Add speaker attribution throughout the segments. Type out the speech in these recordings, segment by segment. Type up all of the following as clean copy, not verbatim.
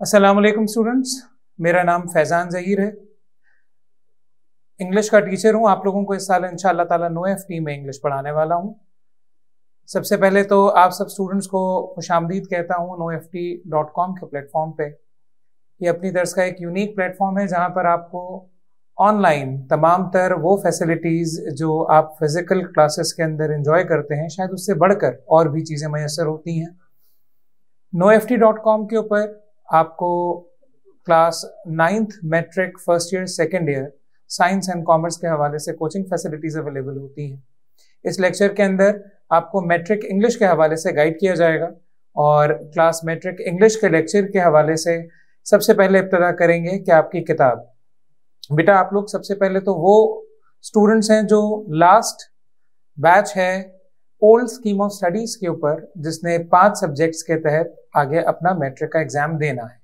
Speaker 1: अस्सलामुअलैकुम स्टूडेंट्स, मेरा नाम फैज़ान ज़हीर है। इंग्लिश का टीचर हूँ। आप लोगों को इस साल इंशाअल्लाह ताला NoFT में इंग्लिश पढ़ाने वाला हूँ। सबसे पहले तो आप सब स्टूडेंट्स को खुशामदीद कहता हूँ NoFT.com के प्लेटफॉर्म पे। ये अपनी तरह का एक यूनिक प्लेटफॉर्म है जहाँ पर आपको ऑनलाइन तमाम तर वो फैसिलिटीज़ जो आप फिज़िकल क्लासेस के अंदर इंजॉय करते हैं, शायद उससे बढ़कर और भी चीज़ें मैसर होती हैं। NoFT.com के ऊपर आपको class 9th matric first year second year science and commerce के हवाले से कोचिंग फैसिलिटीज़ अवेलेबल होती हैं। इस लेक्चर के अंदर आपको मैट्रिक इंग्लिश के हवाले से गाइड किया जाएगा और क्लास मैट्रिक इंग्लिश के लेक्चर के हवाले से सबसे पहले इब्तदा करेंगे कि आपकी किताब। बेटा, आप लोग सबसे पहले तो वो स्टूडेंट्स हैं जो लास्ट बैच है ओल्ड स्कीम ऑफ स्टडीज के ऊपर, जिसने 5 सब्जेक्ट्स के तहत आगे अपना मैट्रिक का एग्जाम देना है।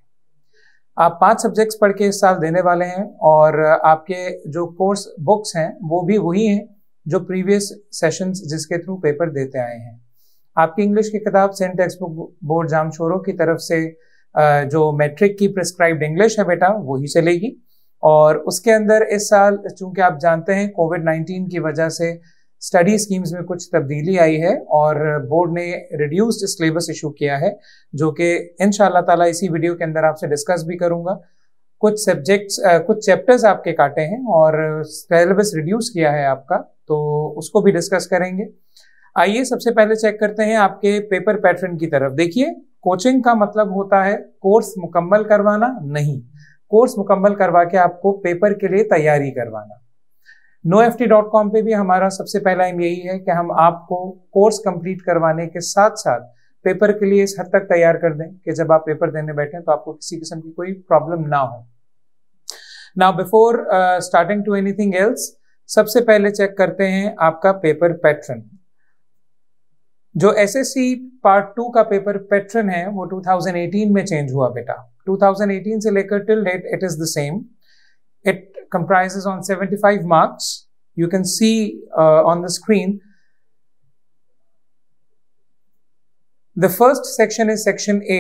Speaker 1: आप 5 सब्जेक्ट्स पढ़ के इस साल देने वाले हैं और आपके जो कोर्स बुक्स हैं वो भी वही हैं जो प्रीवियस सेशंस जिसके थ्रू पेपर देते आए हैं। आपकी इंग्लिश की किताब Sindh textbook board Jamshoro की तरफ से जो मैट्रिक की प्रिस्क्राइब्ड इंग्लिश है बेटा, वही चलेगी। और उसके अंदर इस साल चूंकि आप जानते हैं कोविड-19 की वजह से स्टडी स्कीम्स में कुछ तब्दीली आई है और बोर्ड ने रिड्यूस्ड सिलेबस इशू किया है, जो कि इंशाअल्लाह ताला इसी वीडियो के अंदर आपसे डिस्कस भी करूंगा। कुछ सब्जेक्ट्स कुछ चैप्टर्स आपके काटे हैं और सिलेबस रिड्यूस किया है आपका, तो उसको भी डिस्कस करेंगे। आइए सबसे पहले चेक करते हैं आपके पेपर पैटर्न की तरफ। देखिए, कोचिंग का मतलब होता है कोर्स मुकम्मल करवाना, नहीं, कोर्स मुकम्मल करवा के आपको पेपर के लिए तैयारी करवाना। NoFT.com पे भी हमारा सबसे पहला एम यही है कि हम आपको कोर्स कंप्लीट करवाने के साथ साथ पेपर के लिए इस हद तक तैयार कर दें कि जब आप पेपर देने बैठें तो आपको किसी किस्म की कोई प्रॉब्लम ना हो। Now before starting to anything else, सबसे पहले चेक करते हैं आपका पेपर पैटर्न। जो SSC पार्ट 2 का पेपर पैटर्न है वो 2018 में चेंज हुआ बेटा। 2018 से लेकर till date it is the same. It comprises on 75 marks. You can see on the screen. The first section is section A,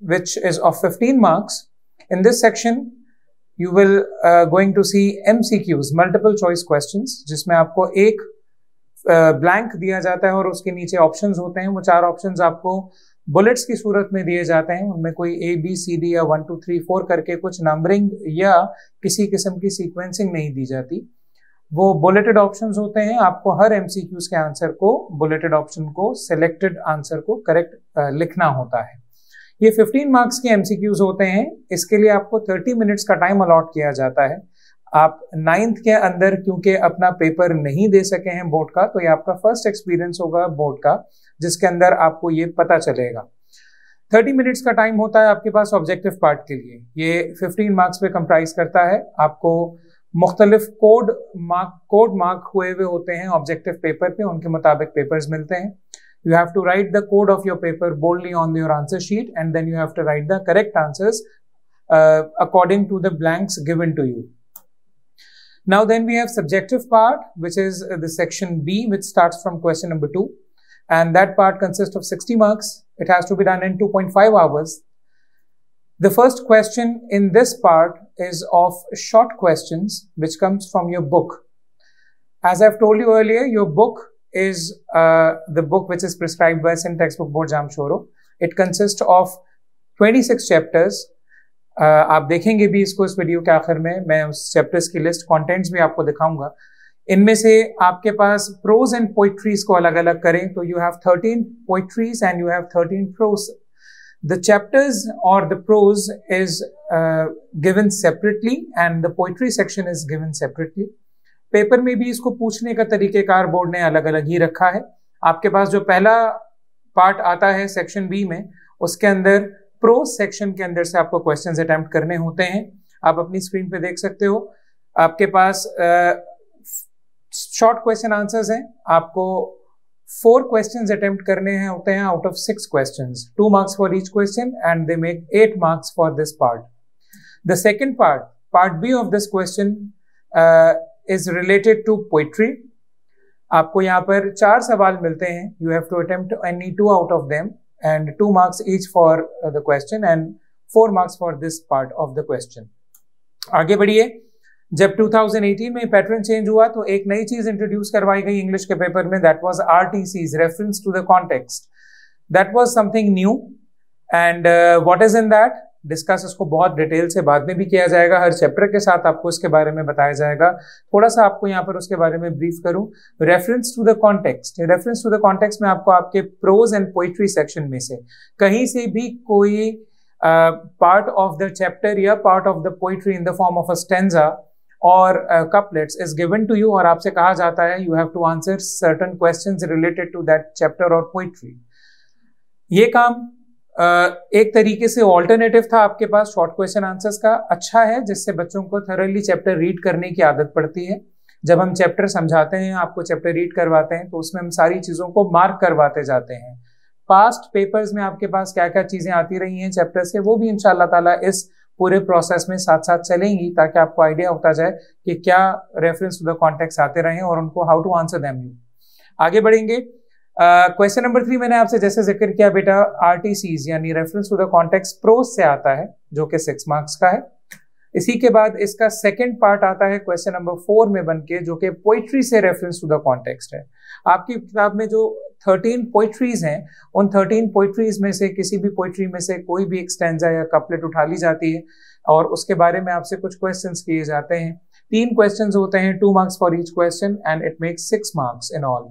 Speaker 1: which is of 15 marks. In this section, you will going to see MCQs, multiple choice questions, जिसमें आपको एक blank दिया जाता है और उसके नीचे options होते हैं। वो 4 options आपको बुलेट्स की सूरत में दिए जाते हैं। उनमें कोई ABCD या 1 2 3 4 करके कुछ नंबरिंग या किसी किस्म की सीक्वेंसिंग नहीं दी जाती। वो बुलेटेड ऑप्शंस होते हैं। आपको हर MCQs के आंसर को, बुलेटेड ऑप्शन को, सिलेक्टेड आंसर को करेक्ट लिखना होता है। ये 15 मार्क्स के MCQs होते हैं। इसके लिए आपको 30 मिनट्स का टाइम अलॉट किया जाता है। आप 9th के अंदर क्योंकि अपना पेपर नहीं दे सके हैं बोर्ड का, तो ये आपका फर्स्ट एक्सपीरियंस होगा बोर्ड का, जिसके अंदर आपको ये पता चलेगा। 30 मिनट्स का टाइम होता है आपके पास ऑब्जेक्टिव पार्ट के लिए। ये 15 मार्क्स पे कंप्राइज करता है। आपको मुख्तलिफ कोड मार्क हुए हुए होते हैं ऑब्जेक्टिव पेपर पे, उनके मुताबिक पेपर्स मिलते हैं। You have to write the code of your paper boldly on your answer sheet and then you have to write the correct answers according to the blanks given to you. Now then we have subjective part, which is the section B, which starts from question number 2. And that part consists of 60 marks. It has to be done in 2.5 hours. The first question in this part is of short questions, which comes from your book. As I've told you earlier, your book is the book which is prescribed by Saint Text Book Board Jamshoro. It consists of 26 chapters. आप देखेंगे भी इसको इस video के आखिर में। मैं उस चैप्टर्स की लिस्ट, कंटेंट्स भी आपको दिखाऊंगा। इनमें से आपके पास प्रोज एंड पोइट्रीज को अलग अलग करें तो you have 13 poetries and you have 13 prose. The chapters और the prose is given separately and the poetry section is given separately. Paper में भी इसको पूछने का तरीकेकार बोर्ड ने अलग अलग ही रखा है। आपके पास जो पहला पार्ट आता है सेक्शन बी में, उसके अंदर प्रोज सेक्शन के अंदर से आपको क्वेश्चंस अटेम्प्ट करने होते हैं। आप अपनी स्क्रीन पे देख सकते हो, आपके पास शॉर्ट क्वेश्चन आंसर्स हैं। आपको 4 क्वेश्चंस अटेम्प्ट करने हैं होते हैं out of 6 questions, 2 marks for each question and they make 8 marks for this part. The second part B of this question is related to poetry. आपको यहाँ पर 4 सवाल मिलते हैं। You have to attempt any 2 out of them and 2 marks each for the question and 4 marks for this part of the question. आगे बढ़िए। जब 2018 में पैटर्न चेंज हुआ तो एक नई चीज इंट्रोड्यूस करवाई गई इंग्लिश के पेपर में, that was RTCs, reference to the context. That was something new and what is in that, discuss इसको बहुत डिटेल से बाद में भी किया जाएगा, हर चैप्टर के साथ आपको इसके बारे में बताया जाएगा। थोड़ा सा आपको यहाँ पर उसके बारे में ब्रीफ करूं। Reference to the context, reference to the context में आपको आपके प्रोज एंड पोइट्री सेक्शन में से कहीं से भी कोई पार्ट ऑफ द चैप्टर या part of the poetry in the form of a stanza और couplets is given to you और आपसे कहा जाता है you have to answer certain questions related to that chapter or poetry। ये काम एक तरीके से ऑल्टरनेटिव था आपके पास शॉर्ट क्वेश्चन आंसर्स का, अच्छा है, जिससे बच्चों को थॉरली चैप्टर रीड करने की आदत पड़ती है। जब हम चैप्टर समझाते हैं, आपको चैप्टर रीड करवाते हैं, तो उसमें हम सारी चीजों को मार्क करवाते जाते हैं। पास्ट पेपर्स में आपके पास क्या क्या चीजें आती रही हैं चैप्टर से, वो भी इंशाल्लाह ताला इस पूरे प्रोसेस में साथ साथ चलेंगी, ताकि आपको आइडिया होता जाए कि क्या रेफरेंस टू द कॉन्टेक्स्ट आते रहे और उनको how to answer them you. आगे बढ़ेंगे। क्वेश्चन नंबर 3 मैंने आपसे जैसे जिक्र किया बेटा, RTCs यानी reference to the context prose से आता है, जो कि 6 मार्क्स का है। इसी के बाद इसका सेकंड पार्ट आता है क्वेश्चन नंबर 4 में बनके, जो कि पोइट्री से रेफरेंस टू द कॉन्टेक्स्ट है। आपकी किताब में जो 13 पोइट्रीज हैं, उन 13 पोइट्रीज में से किसी भी पोइट्री में से कोई भी एक स्टैंजा या कपलेट उठा ली जाती है और उसके बारे में आपसे कुछ क्वेश्चंस किए जाते हैं। 3 क्वेश्चंस होते हैं, 2 marks for each question and it makes 6 marks in all.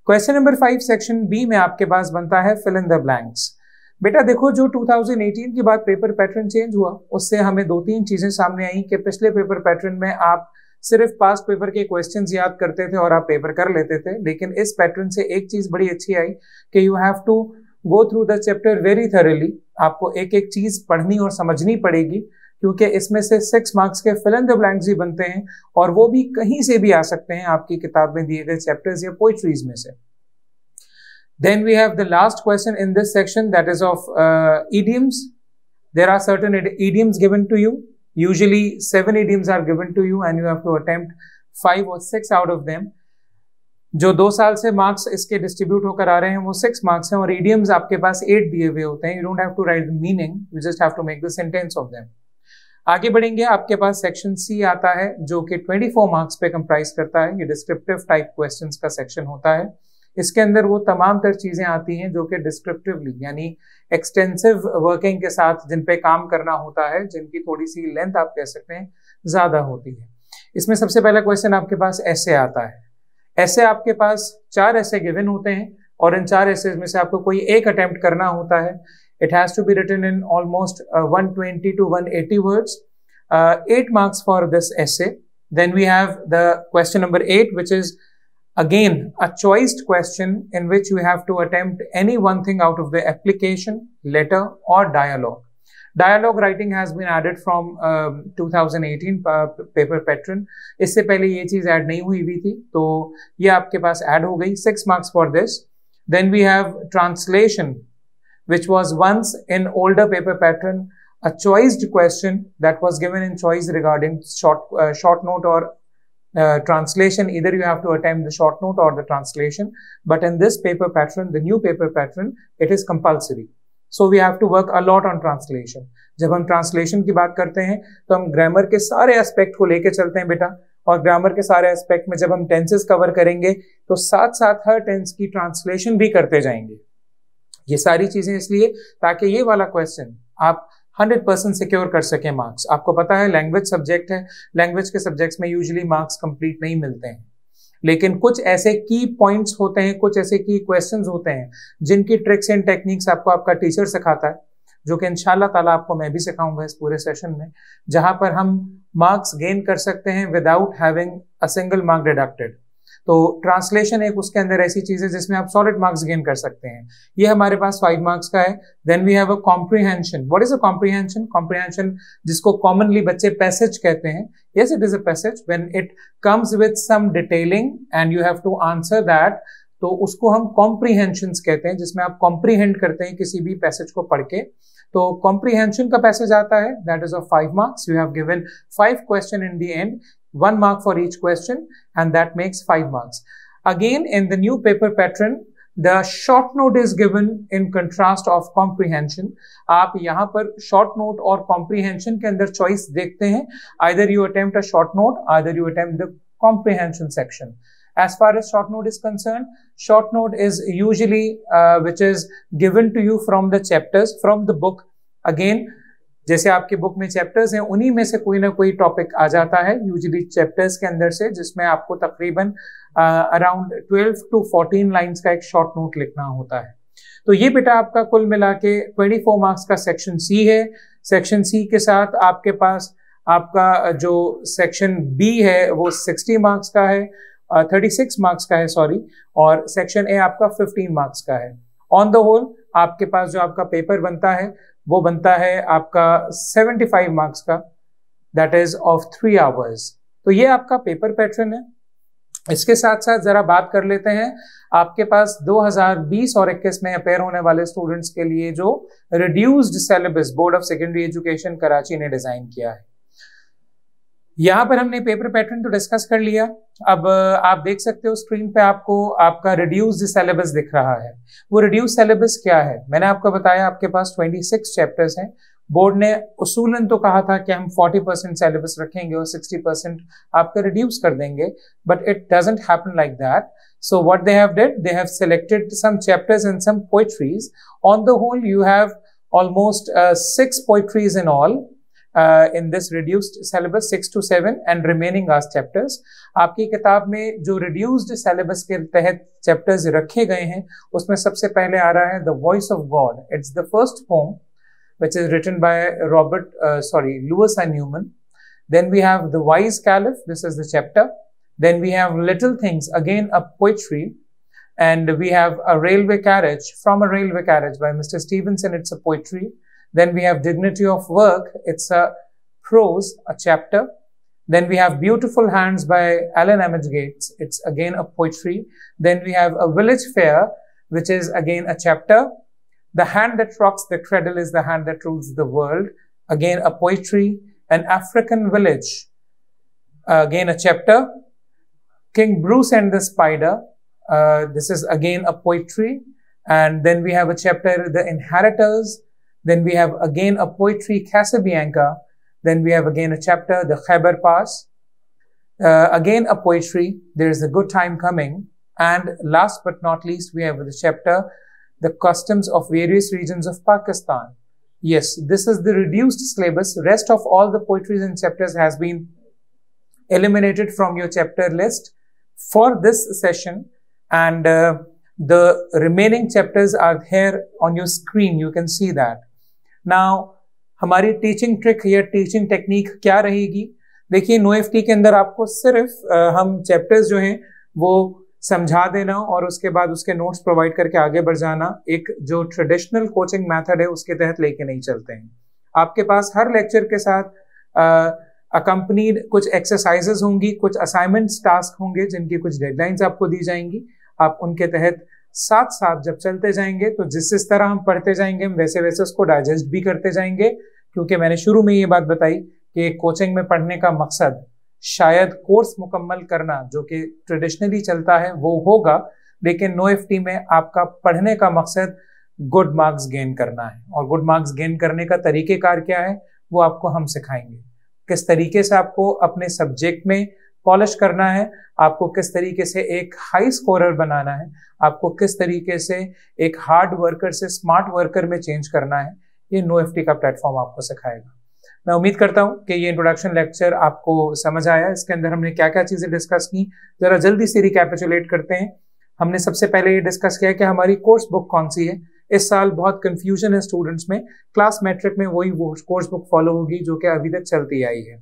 Speaker 1: Question number 5 section B में आपके पास बनता है फिल इन द ब्लैंक्स। बेटा देखो, जो 2018 के बाद पेपर पैटर्न चेंज हुआ, उससे हमें 2-3 चीजें सामने आई कि पिछले पेपर पैटर्न में आप सिर्फ पास्ट पेपर के क्वेश्चंस याद करते थे और आप पेपर कर लेते थे, लेकिन इस पैटर्न से एक चीज बड़ी अच्छी आई कि you have to go through the chapter very thoroughly. आपको एक एक चीज पढ़नी और समझनी पड़ेगी, क्योंकि इसमें से 6 मार्क्स के फिल इन द ब्लैंक्स ही बनते हैं और वो भी कहीं से भी आ सकते हैं आपकी किताब में दिए गए चैप्टर्स या पोइट्रीज में से। Then we have the last question in this section, that is of idioms. There are certain idioms given to you. Usually 7 idioms are given to you and you have to attempt 5 or 6 out of them. जो 2 साल से marks इसके distribute होकर आ रहे हैं वो 6 marks हैं और idioms आपके पास 8 दिए हुए होते हैं। You don't have to write the meaning, you just have to make the sentence of them. आगे बढ़ेंगे। आपके पास सेक्शन सी आता है, जो कि 24 मार्क्स पे कंप्राइज करता है। ये डिस्क्रिप्टिव टाइप क्वेश्चंस का सेक्शन होता है। इसके अंदर वो तमाम तर चीजें आती हैं जो कि डिस्क्रिप्टिवली यानी एक्सटेंसिव वर्किंग के साथ जिन पे काम करना होता है, जिनकी थोड़ी सी लेंथ आप कह सकते हैं ज्यादा होती है। इसमें सबसे पहला क्वेश्चन आपके पास ऐसे आता है। ऐसे आपके पास 4 ऐसे गिवन होते हैं और इन 4 ऐसे में से आपको कोई एक अटेम्प्ट करना होता है। It has to be written in almost 120 to 180 words. 8 marks for this essay. Then we have the question number 8, which is again a choiced question in which you have to attempt any one thing out of the application, letter or dialogue. Dialogue writing has been added from 2018 paper pattern. इससे पहले ये चीज add नहीं हुई थी, तो ये आपके पास ऐड हो गई। 6 marks for this. Then we have translation, which was once in older paper pattern a choiced question that was given in choice regarding short note or translation. Either you have to attempt the short note or the translation, but in this paper pattern, the new paper pattern, it is compulsory. So we have to work a lot on translation. जब हम translation की बात करते हैं तो हम grammar के सारे एस्पेक्ट को लेके चलते हैं बेटा, और ग्रामर के सारे एस्पेक्ट में जब हम टेंसेस कवर करेंगे तो साथ साथ हर टेंस की ट्रांसलेशन भी करते जाएंगे। ये सारी चीजें इसलिए ताकि ये वाला क्वेश्चन आप 100% सिक्योर कर सकें मार्क्स। आपको पता है लैंग्वेज सब्जेक्ट है, लैंग्वेज के सब्जेक्ट्स में यूजुअली मार्क्स कंप्लीट नहीं मिलते हैं, लेकिन कुछ ऐसे की पॉइंट्स होते हैं, कुछ ऐसे की क्वेश्चंस होते हैं जिनकी ट्रिक्स एंड टेक्निक्स आपको आपका टीचर सिखाता है, जो कि इंशाल्लाह ताला आपको मैं भी सिखाऊंगा इस पूरे सेशन में, जहां पर हम मार्क्स गेन कर सकते हैं without having a single mark deducted. तो ट्रांसलेशन एक उसके अंदर ऐसी चीज है जिसमें आप सॉलिड मार्क्स गेन कर सकते हैं। ये हमारे पास 5 मार्क्स का है। Then we have a comprehension. What is a comprehension? Comprehension जिसको कॉमनली बच्चे पैसेज कहते हैं। Yes, it is a passage when it comes with some detailing and you have to answer that, तो उसको हम कॉम्प्रीहेंशंस कहते हैं, जिसमें आप कॉम्प्रीहेंड करते हैं किसी भी पैसेज को पढ़ के। तो कॉम्प्रीहेंशन का पैसेज आता है, that is of 5 marks. You have given 5 question in the end, 1 mark for each question, and that makes 5 marks. Again, in the new paper pattern, the short note is given in contrast of comprehension. आप यहाँ पर short note और comprehension के अंदर choice देखते हैं, either you attempt a short note, either you attempt the comprehension section. As far as short note is concerned, short note is usually which is given to you from the chapters, from the book. Again, जैसे आपके book में chapters हैं, उन्हीं में से कोई ना कोई टॉपिक आ जाता है, यूजुअली चैप्टर्स के अंदर से, जिसमें आपको तकरीबन अराउंड 12 to 14 लाइंस का एक शॉर्ट नोट लिखना होता है। तो ये बेटा आपका कुल मिला के 24 मार्क्स का सेक्शन सी है। सेक्शन सी के साथ आपके पास आपका जो सेक्शन बी है वो 60 मार्क्स का है, 36 मार्क्स का है सॉरी, और सेक्शन ए आपका 15 मार्क्स का है। ऑन द होल आपके पास जो आपका पेपर बनता है वो बनता है आपका 75 मार्क्स का, दैट इज ऑफ 3 आवर्स। तो ये आपका पेपर पैटर्न है। इसके साथ साथ जरा बात कर लेते हैं आपके पास 2020 और 21 में अपेयर होने वाले स्टूडेंट्स के लिए जो reduced syllabus board of secondary education Karachi ने डिजाइन किया है। यहां पर हमने पेपर पैटर्न तो डिस्कस कर लिया। अब आप देख सकते हो स्क्रीन पे आपको आपका रिड्यूस्ड सिलेबस दिख रहा है। वो रिड्यूस्ड सिलेबस क्या है? मैंने आपको बताया आपके पास 26 चैप्टर्स हैं। बोर्ड ने उसूलन तो कहा था कि हम 40% सिलेबस रखेंगे और 60% आपका रिड्यूस कर देंगे, but it doesn't happen like that. So what they have did, they have selected some chapters and some poetries. On the whole, you have almost 6 poetries in all. In this reduced syllabus, 6 to 7 and remaining are chapters. आपकी किताब में जो reduced syllabus के तहत chapters रखे गए हैं उसमें सबसे पहले आ रहा है The Voice of God. It's the first poem which is written by Lewis and Newman. Then we have The Wise Caliph. This is the chapter. Then we have Little Things, again a poetry. And we have A Railway Carriage, From a Railway Carriage by Mr. Stevenson. It's a poetry. Then we have Dignity of Work. It's a prose, a chapter. Then we have Beautiful Hands by Alan Emmett Gates. It's again a poetry. Then we have A Village Fair, which is again a chapter. The Hand That Rocks the Cradle is the Hand That Rules the World. Again a poetry. An African Village. Again a chapter. King Bruce and the Spider. This is again a poetry. And then we have a chapter, The Inheritors. Then we have again a poetry, Casabianca. Then we have again a chapter, The Khyber Pass. Again a poetry, There is a Good Time Coming. And last but not least, we have the chapter, The Customs of Various Regions of Pakistan. Yes, this is the reduced syllabus. Rest of all the poetries and chapters has been eliminated from your chapter list for this session. And the remaining chapters are here on your screen. You can see that. Now, हमारी teaching trick या teaching technique क्या रहेगी? देखिए, NoFT के अंदर आपको सिर्फ हम चैप्टर्स जो हैं वो समझा देना और उसके बाद उसके नोट्स प्रोवाइड करके आगे बढ़ जाना एक जो ट्रेडिशनल कोचिंग मेथड है उसके तहत लेके नहीं चलते हैं। आपके पास हर लेक्चर के साथ अकम्पनीड कुछ एक्सरसाइजेज होंगी, कुछ असाइनमेंट्स टास्क होंगे जिनकी कुछ डेडलाइंस आपको दी जाएंगी। आप उनके तहत साथ साथ जब चलते जाएंगे तो जिस तरह हम पढ़ते जाएंगे हम वैसे वैसे उसको डाइजेस्ट भी करते जाएंगे, क्योंकि मैंने शुरू में ये बात बताई कि कोचिंग में पढ़ने का मकसद शायद कोर्स मुकम्मल करना जो कि ट्रेडिशनली चलता है वो होगा, लेकिन NoFT में आपका पढ़ने का मकसद गुड मार्क्स गेन करना है। और गुड मार्क्स गेन करने का तरीक़ेकार क्या है वो आपको हम सिखाएंगे। किस तरीके से आपको अपने सब्जेक्ट में पॉलिश करना है, आपको किस तरीके से एक हाई स्कोरर बनाना है, आपको किस तरीके से एक हार्ड वर्कर से स्मार्ट वर्कर में चेंज करना है, ये NoFT का प्लेटफॉर्म आपको सिखाएगा। मैं उम्मीद करता हूं कि ये इंट्रोडक्शन लेक्चर आपको समझ आया। इसके अंदर हमने क्या क्या चीजें डिस्कस की, जरा जल्दी से रिकैपिचुलेट करते हैं। हमने सबसे पहले ये डिस्कस किया कि हमारी कोर्स बुक कौन सी है। इस साल बहुत कंफ्यूजन है स्टूडेंट्स में, क्लास मैट्रिक में वही कोर्स बुक फॉलो होगी जो कि अभी तक चलती आई है।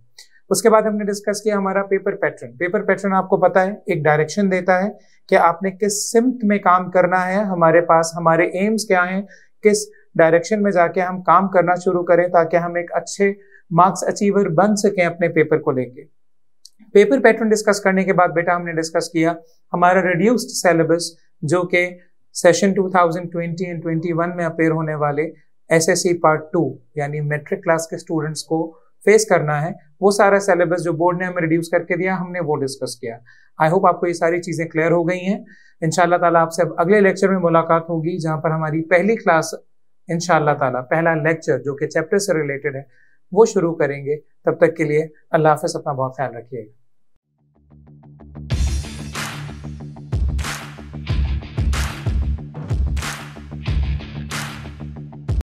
Speaker 1: उसके बाद हमने डिस्कस किया हमारा पेपर पैटर्न। पेपर पैटर्न आपको पता है एक डायरेक्शन देता है कि आपने किस सिम्त में काम करना है, हमारे पास हमारे एम्स क्या हैं, किस डायरेक्शन में जाके हम काम करना शुरू करें ताकि हम एक अच्छे मार्क्स अचीवर बन सकें अपने पेपर को लेके। पेपर पैटर्न डिस्कस करने के बाद बेटा हमने डिस्कस किया हमारा रिड्यूस्ड सिलेबस जो कि सेशन 2020 एंड 21 में अपेयर होने वाले SSC पार्ट 2 यानी मैट्रिक क्लास के स्टूडेंट्स को फेस करना है। वो सारा सिलेबस जो बोर्ड ने हमें रिड्यूस करके दिया, हमने वो डिस्कस किया। आई होप आपको ये सारी चीजें क्लियर हो गई हैं। इंशाल्लाह ताला आपसे अब अगले लेक्चर में मुलाकात होगी, जहां पर हमारी पहली क्लास इंशाल्लाह ताला पहला लेक्चर जो कि चैप्टर से रिलेटेड है वो शुरू करेंगे। तब तक के लिए अल्लाह हाफ़िज़, अपना बहुत ख्याल रखिएगा।